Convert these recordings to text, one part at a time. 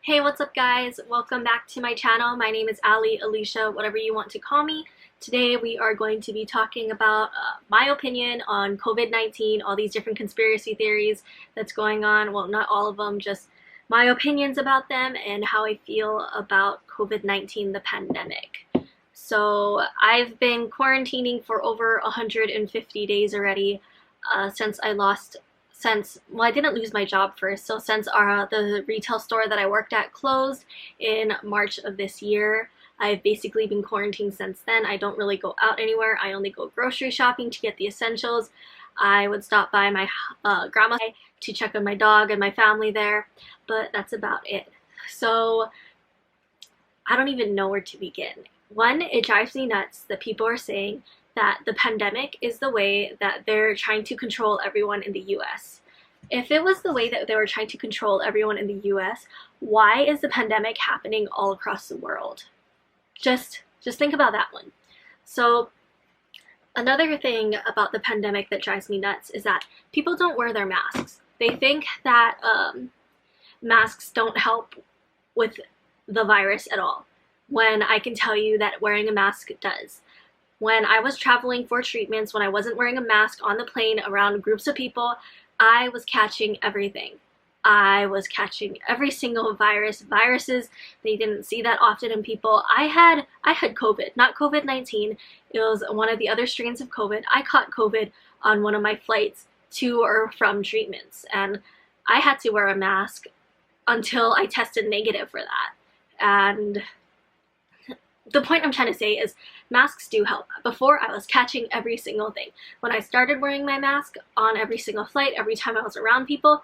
Hey, what's up guys? Welcome back to my channel. My name is Ali, Alicia, whatever you want to call me. Today we are going to be talking about my opinion on COVID-19, all these different conspiracy theories that's going on. Well, not all of them, just my opinions about them and how I feel about COVID-19, the pandemic. So I've been quarantining for over 150 days already since I didn't lose my job first, so since the retail store that I worked at closed in March of this year, I've basically been quarantined since then. I don't really go out anywhere. I only go grocery shopping to get the essentials. I would stop by my grandma's to check on my dog and my family there, but that's about it. So I don't even know where to begin. One, it drives me nuts that people are saying that the pandemic is the way that they're trying to control everyone in the US. If it was the way that they were trying to control everyone in the US, why is the pandemic happening all across the world? Just think about that one. So another thing about the pandemic that drives me nuts is that people don't wear their masks. They think that masks don't help with the virus at all, when I can tell you that wearing a mask does. When I was traveling for treatments, when I wasn't wearing a mask on the plane around groups of people, I was catching everything. I was catching every single viruses. They didn't see that often in people. I had COVID, not COVID-19. It was one of the other strains of COVID. I caught COVID on one of my flights to or from treatments, and I had to wear a mask until I tested negative for that. And the point I'm trying to say is masks do help. Before, I was catching every single thing. When I started wearing my mask on every single flight, every time I was around people,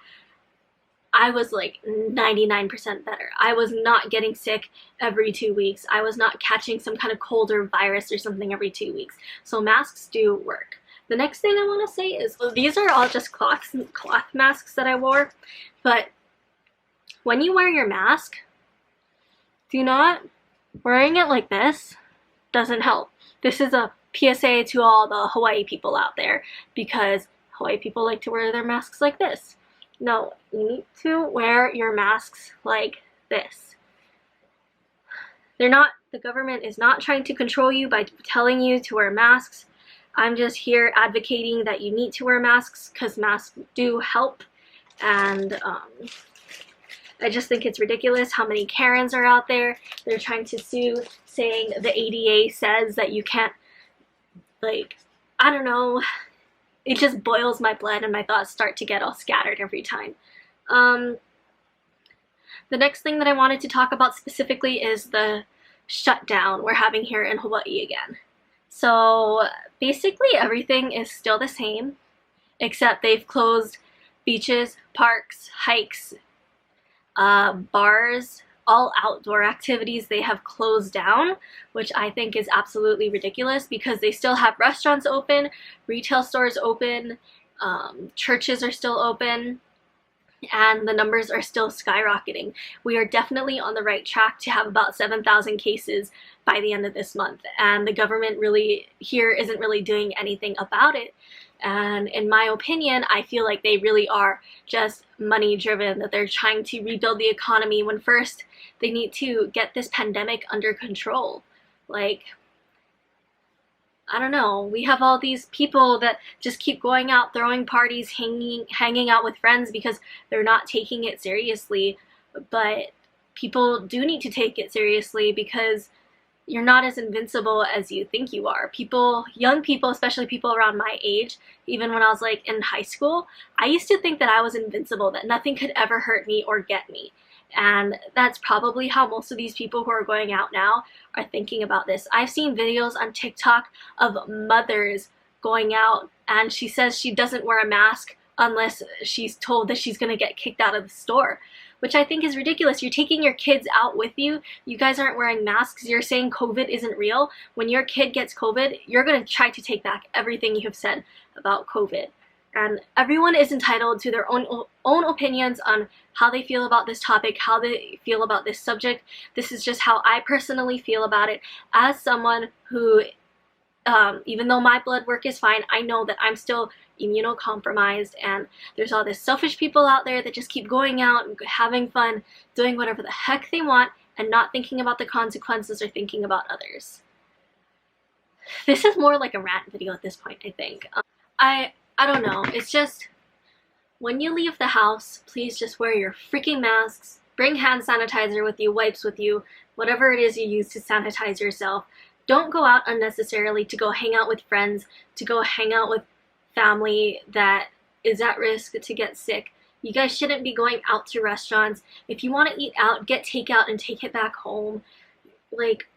I was like 99% better. I was not getting sick every 2 weeks. I was not catching some kind of cold or virus or something every 2 weeks. So masks do work. The next thing I want to say is, well, these are all just cloth masks that I wore, but when you wear your mask, wearing it like this doesn't help. This is a PSA to all the Hawaii people out there, because Hawaii people like to wear their masks like this. No, you need to wear your masks like this. The government is not trying to control you by telling you to wear masks. I'm just here advocating that you need to wear masks because masks do help, and I just think it's ridiculous how many Karens are out there. They're trying to sue, saying the ADA says that you can't, I don't know. It just boils my blood and my thoughts start to get all scattered every time. The next thing that I wanted to talk about specifically is the shutdown we're having here in Hawaii again. So basically everything is still the same, except they've closed beaches, parks, hikes, bars, all outdoor activities they have closed down, which I think is absolutely ridiculous because they still have restaurants open, retail stores open, churches are still open, and the numbers are still skyrocketing. We are definitely on the right track to have about 7,000 cases by the end of this month, and the government here isn't really doing anything about it. And in my opinion, I feel like they really are just money driven, that they're trying to rebuild the economy when first they need to get this pandemic under control. I don't know, we have all these people that just keep going out, throwing parties, hanging out with friends because they're not taking it seriously. But people do need to take it seriously because you're not as invincible as you think you are. Young people, especially people around my age, even when I was in high school, I used to think that I was invincible, that nothing could ever hurt me or get me. And that's probably how most of these people who are going out now are thinking about this. I've seen videos on TikTok of mothers going out, and she says she doesn't wear a mask unless she's told that she's gonna get kicked out of the store, which I think is ridiculous. You're taking your kids out with you. You guys aren't wearing masks. You're saying COVID isn't real. When your kid gets COVID, you're gonna try to take back everything you have said about COVID. And everyone is entitled to their own opinions on how they feel about this topic, how they feel about this subject. This is just how I personally feel about it as someone who Even though my blood work is fine, I know that I'm still immunocompromised, and there's all these selfish people out there that just keep going out and having fun, doing whatever the heck they want, and not thinking about the consequences or thinking about others. This is more like a rant video at this point, I think. I don't know. It's just, when you leave the house, please just wear your freaking masks. Bring hand sanitizer with you, wipes with you, whatever it is you use to sanitize yourself. Don't go out unnecessarily to go hang out with friends, to go hang out with family that is at risk to get sick. You guys shouldn't be going out to restaurants. If you want to eat out, get takeout and take it back home. Like,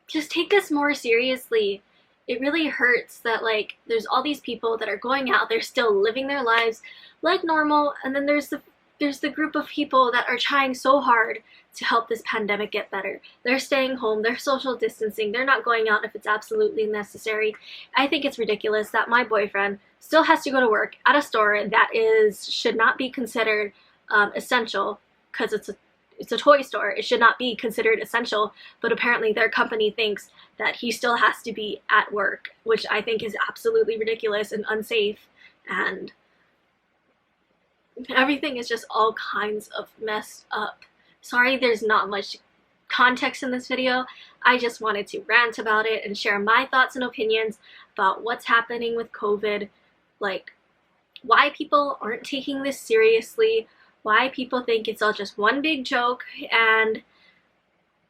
just take this more seriously. It really hurts that, like, there's all these people that are going out, they're still living their lives like normal, and then there's the group of people that are trying so hard to help this pandemic get better. They're staying home, they're social distancing, they're not going out if it's absolutely necessary. I think it's ridiculous that my boyfriend still has to go to work at a store that should not be considered essential, because it's a toy store. It should not be considered essential, but apparently their company thinks that he still has to be at work, which I think is absolutely ridiculous and unsafe, and everything is just all kinds of messed up. Sorry there's not much context in this video. I just wanted to rant about it and share my thoughts and opinions about what's happening with COVID, like why people aren't taking this seriously, why people think it's all just one big joke, and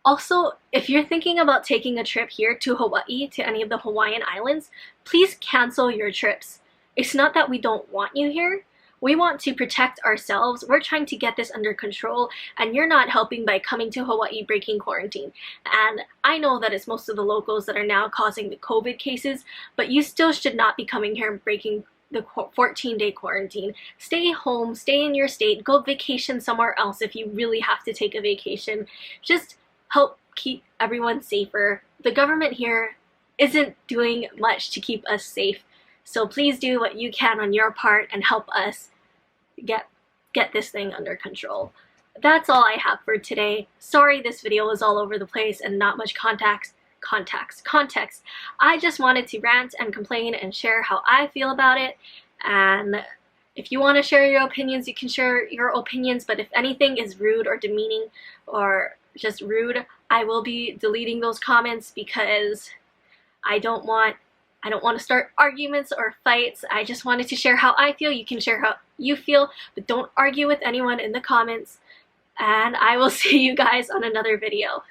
also, if you're thinking about taking a trip here to Hawaii, to any of the Hawaiian Islands, please cancel your trips. It's not that we don't want you here. We want to protect ourselves. We're trying to get this under control, and you're not helping by coming to Hawaii breaking quarantine. And I know that it's most of the locals that are now causing the COVID cases, but you still should not be coming here and breaking the 14-day quarantine. Stay home, stay in your state, go vacation somewhere else if you really have to take a vacation. Just help keep everyone safer. The government here isn't doing much to keep us safe, so please do what you can on your part and help us get this thing under control. That's all I have for today. Sorry this video was all over the place and not much context. I just wanted to rant and complain and share how I feel about it, and if you want to share your opinions, you can share your opinions, but if anything is rude or demeaning or just rude, I will be deleting those comments, because I don't want to start arguments or fights. I just wanted to share how I feel. You can share how you feel, but don't argue with anyone in the comments. And I will see you guys on another video.